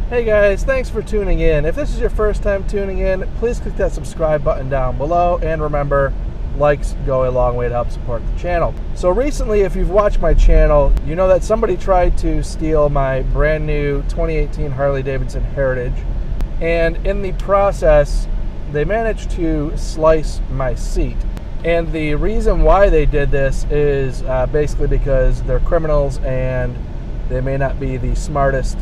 Hey guys, thanks for tuning in. If this is your first time tuning in, please click that subscribe button down below, and remember, likes go a long way to help support the channel. So recently, if you've watched my channel, you know that somebody tried to steal my brand new 2018 Harley Davidson Heritage, and in the process, they managed to slice my seat. And the reason why they did this is basically because they're criminals and they may not be the smartest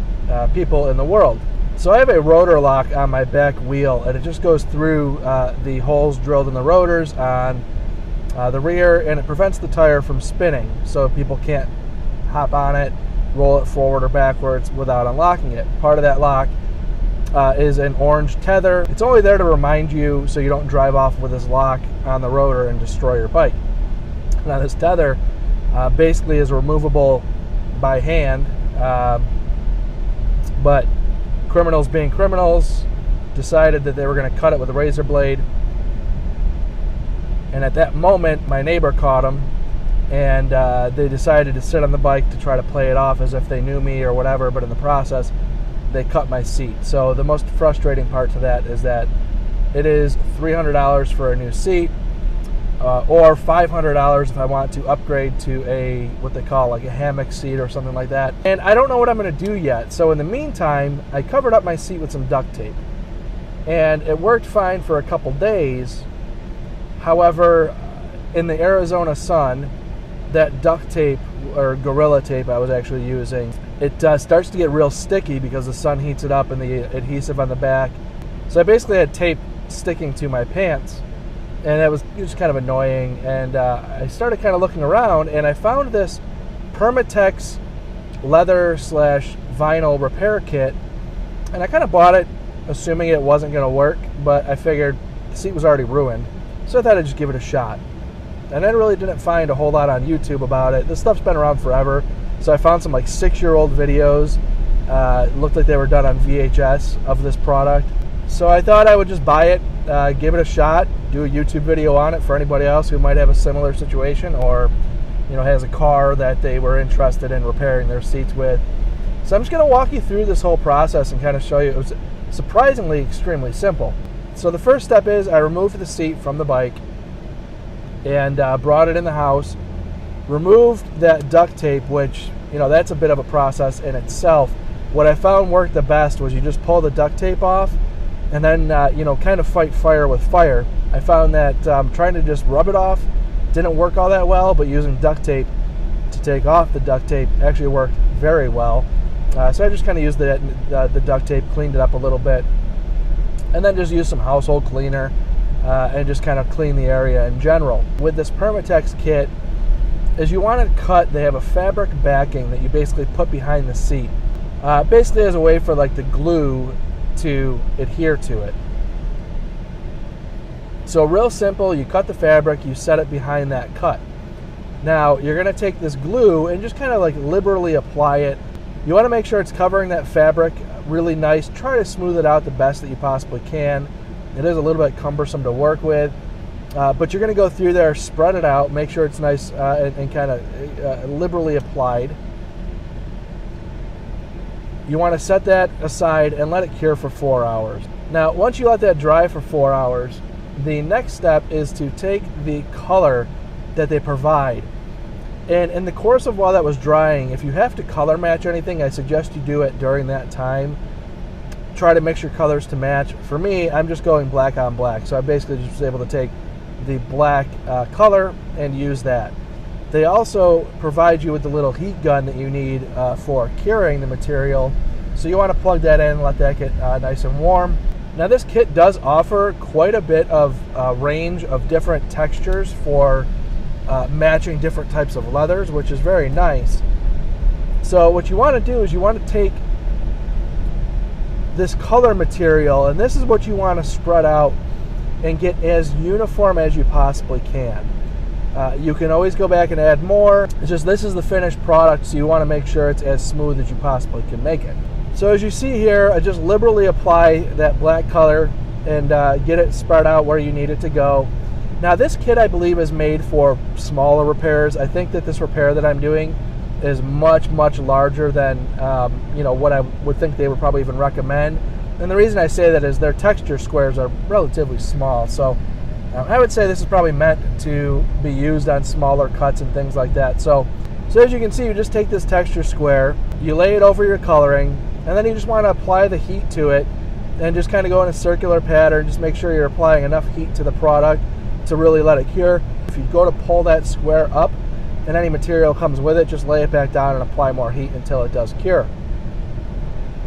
people in the world. So I have a rotor lock on my back wheel, and it just goes through the holes drilled in the rotors on the rear, and it prevents the tire from spinning, so people can't hop on it, roll it forward or backwards without unlocking it. Part of that lock is an orange tether. It's only there to remind you so you don't drive off with this lock on the rotor and destroy your bike. Now this tether basically is removable by hand, but criminals being criminals decided that they were going to cut it with a razor blade, and at that moment my neighbor caught them, and they decided to sit on the bike to try to play it off as if they knew me or whatever, but in the process they cut my seat. So the most frustrating part to that is that it is $300 for a new seat, or $500 if I want to upgrade to a what they call like a hammock seat or something like that. And I don't know what I'm going to do yet. So in the meantime, I covered up my seat with some duct tape, and it worked fine for a couple days. However, in the Arizona sun, that duct tape, or Gorilla tape I was actually using, it starts to get real sticky because the sun heats it up and the adhesive on the back. So I basically had tape sticking to my pants, and it was just kind of annoying. And I started kind of looking around, and I found this Permatex leather / vinyl repair kit, and I kind of bought it assuming it wasn't going to work, but I figured the seat was already ruined, so I thought I'd just give it a shot. And I really didn't find a whole lot on YouTube about it. This stuff's been around forever, so I found some like 6-year-old videos. It looked like they were done on VHS of this product. So I thought I would just buy it, give it a shot, do a YouTube video on it for anybody else who might have a similar situation, or has a car that they were interested in repairing their seats with. So I'm just going to walk you through this whole process and kind of show you. It was surprisingly extremely simple. So the first step is I removed the seat from the bike and brought it in the house, removed that duct tape, which that's a bit of a process in itself. What I found worked the best was you just pull the duct tape off and then kind of fight fire with fire. I found that trying to just rub it off didn't work all that well, but using duct tape to take off the duct tape actually worked very well. So I just kind of used the duct tape, cleaned it up a little bit, and then just used some household cleaner and just kind of clean the area in general. With this Permatex kit, as you want to cut, they have a fabric backing that you basically put behind the seat, basically as a way for like the glue to adhere to it. So real simple, you cut the fabric, you set it behind that cut. Now you're going to take this glue and just kind of like liberally apply it. You want to make sure it's covering that fabric really nice. Try to smooth it out the best that you possibly can. It is a little bit cumbersome to work with, but you're going to go through there, spread it out, make sure it's nice and kind of liberally applied. You want to set that aside and let it cure for 4 hours. Now, once you let that dry for 4 hours, the next step is to take the color that they provide. And in the course of while that was drying, if you have to color match anything, I suggest you do it during that time. Try to mix your colors to match. For me, I'm just going black on black, so I basically just was able to take the black color and use that. They also provide you with the little heat gun that you need for curing the material, so you want to plug that in and let that get nice and warm. Now this kit does offer quite a bit of range of different textures for matching different types of leathers, which is very nice. So what you want to do is you want to take this color material, and this is what you want to spread out and get as uniform as you possibly can. You can always go back and add more. It's just this is the finished product, so you want to make sure it's as smooth as you possibly can make it. So as you see here, I just liberally apply that black color and get it spread out where you need it to go. Now this kit I believe is made for smaller repairs. I think that this repair that I'm doing is much, much larger than what I would think they would probably even recommend. And the reason I say that is their texture squares are relatively small. So I would say this is probably meant to be used on smaller cuts and things like that. So as you can see, you just take this texture square, you lay it over your coloring, and then you just want to apply the heat to it and just kind of go in a circular pattern. Just make sure you're applying enough heat to the product to really let it cure. If you go to pull that square up and any material comes with it, just lay it back down and apply more heat until it does cure.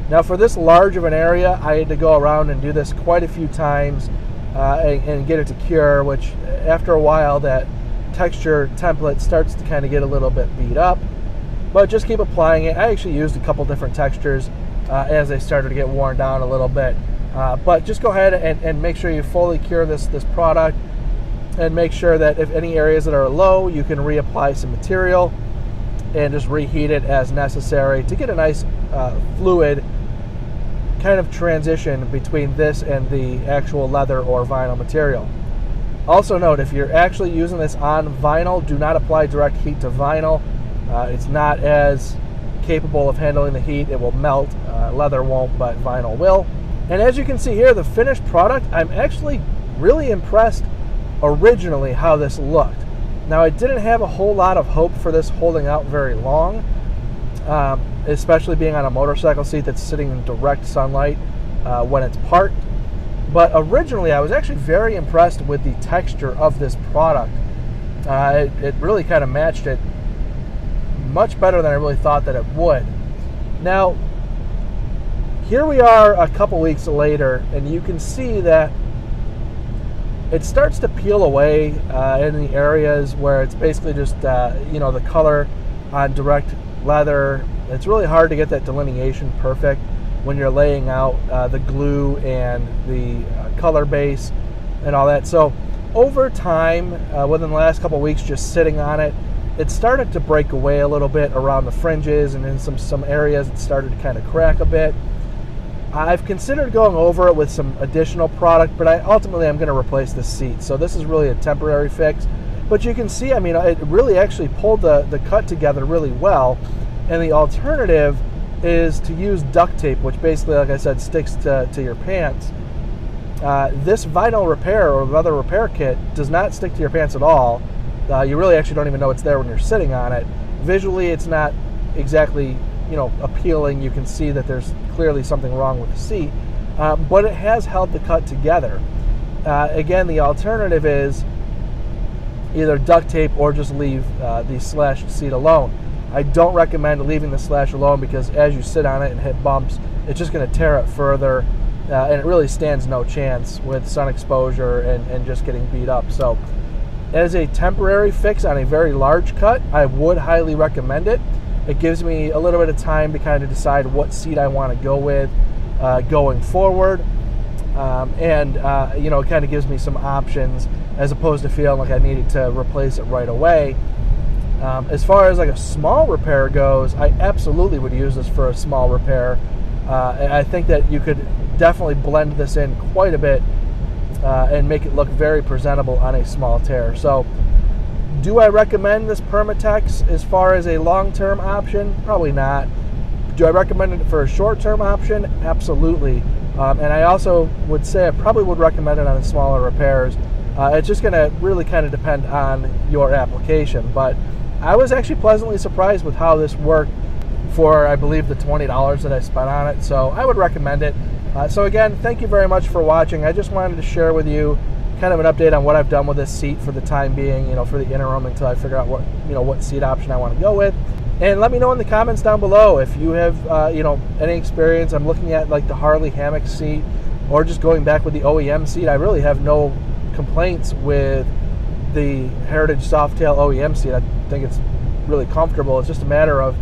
Now for this large of an area, I had to go around and do this quite a few times and get it to cure, which after a while that texture template starts to kind of get a little bit beat up, but just keep applying it. I actually used a couple different textures as they started to get worn down a little bit, but just go ahead and make sure you fully cure this product, and make sure that if any areas that are low, you can reapply some material and just reheat it as necessary to get a nice fluid kind of transition between this and the actual leather or vinyl material. Also note, if you're actually using this on vinyl, do not apply direct heat to vinyl. It's not as capable of handling the heat. It will melt. Leather won't, but vinyl will. And as you can see here, the finished product, I'm actually really impressed originally how this looked. Now, I didn't have a whole lot of hope for this holding out very long, especially being on a motorcycle seat that's sitting in direct sunlight when it's parked. But originally, I was actually very impressed with the texture of this product. It really kind of matched it much better than I really thought that it would. Now, here we are a couple weeks later, and you can see that it starts to peel away in the areas where it's basically just the color on direct leather. It's really hard to get that delineation perfect when you're laying out the glue and the color base and all that. So over time, within the last couple weeks just sitting on it, it started to break away a little bit around the fringes, and in some areas it started to kind of crack a bit. I've considered going over it with some additional product, but ultimately I'm going to replace this seat. So this is really a temporary fix. But you can see, it really actually pulled the cut together really well. And the alternative is to use duct tape, which basically, like I said, sticks to your pants. This vinyl repair or leather repair kit does not stick to your pants at all. You really actually don't even know it's there when you're sitting on it. Visually, it's not exactly appealing. You can see that there's clearly something wrong with the seat, but it has held the cut together. Again, the alternative is either duct tape or just leave the slashed seat alone. I don't recommend leaving the slash alone, because as you sit on it and hit bumps, it's just going to tear it further, and it really stands no chance with sun exposure and just getting beat up. So as a temporary fix on a very large cut, I would highly recommend it. It gives me a little bit of time to kind of decide what seat I want to go with going forward. It kind of gives me some options as opposed to feeling like I needed to replace it right away. As far as like a small repair goes, I absolutely would use this for a small repair. And I think that you could definitely blend this in quite a bit and make it look very presentable on a small tear. So do I recommend this Permatex as far as a long-term option? Probably not. Do I recommend it for a short-term option? Absolutely. And I also would say I probably would recommend it on the smaller repairs. It's just going to really kind of depend on your application. But I was actually pleasantly surprised with how this worked for, I believe, the $20 that I spent on it. So I would recommend it. So again, thank you very much for watching. I just wanted to share with you kind of an update on what I've done with this seat for the time being, for the interim until I figure out what seat option I want to go with. And let me know in the comments down below if you have, any experience. I'm looking at like the Harley hammock seat, or just going back with the OEM seat. I really have no complaints with the Heritage Softail OEM seat. I think it's really comfortable. It's just a matter of,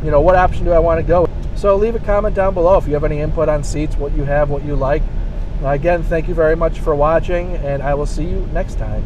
what option do I want to go with. So leave a comment down below if you have any input on seats, what you have, what you like. Again, thank you very much for watching, and I will see you next time.